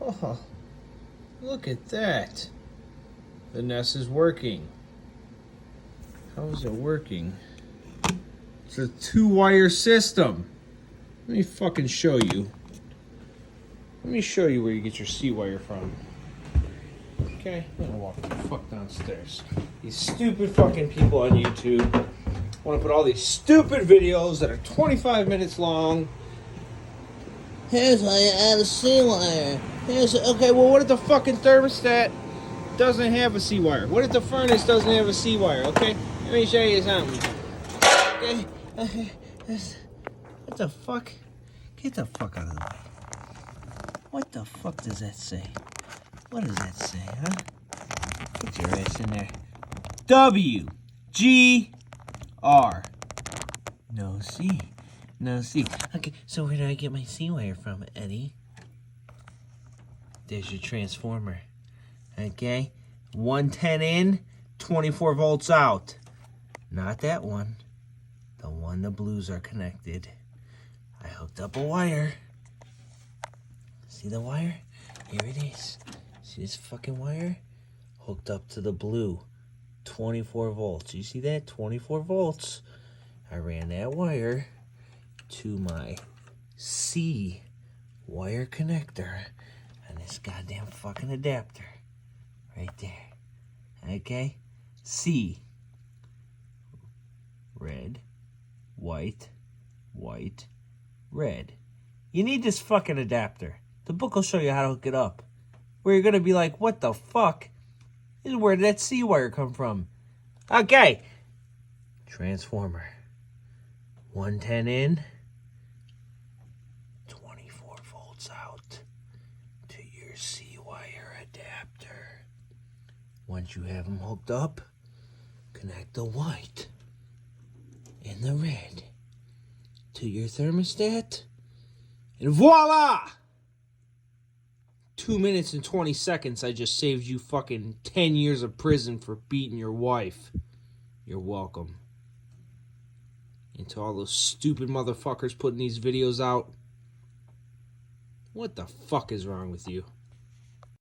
Oh, look at that. The Nest is working. How is it working? It's a 2-wire system. Let me fucking show you. Let me show you where you get your C-wire from. Okay, I'm gonna walk the fuck downstairs. These stupid fucking people on YouTube want to put all these stupid videos that are 25 minutes long. Here's how you add a C-wire. Okay, well, what if the fucking thermostat doesn't have a C-wire? What if the furnace doesn't have a C-wire? Okay, let me show you something. Okay, what the fuck? Get the fuck out of the way. What the fuck does that say? What does that say, huh? Put your ass in there. W-G-R. No C. No C. Okay, so where do I get my C-wire from, Eddie? There's your transformer. Okay? 110 in, 24 volts out. Not that one. The one the blues are connected. I hooked up a wire. See the wire? Here it is. See this fucking wire? Hooked up to the blue. 24 volts. You see that? 24 volts. I ran that wire to my C wire connector and this goddamn fucking adapter. Right there. Okay? C. Red. White. White. Red. You need this fucking adapter. The book will show you how to hook it up. Where you're going to be like, what the fuck? This is where did that C-wire come from? Okay. Transformer. 110 in. 24 volts out. To your C-wire adapter. Once you have them hooked up, connect the white and the red to your thermostat. And voila! 2 minutes and 20 seconds, I just saved you fucking 10 years of prison for beating your wife. You're welcome. And to all those stupid motherfuckers putting these videos out, what the fuck is wrong with you?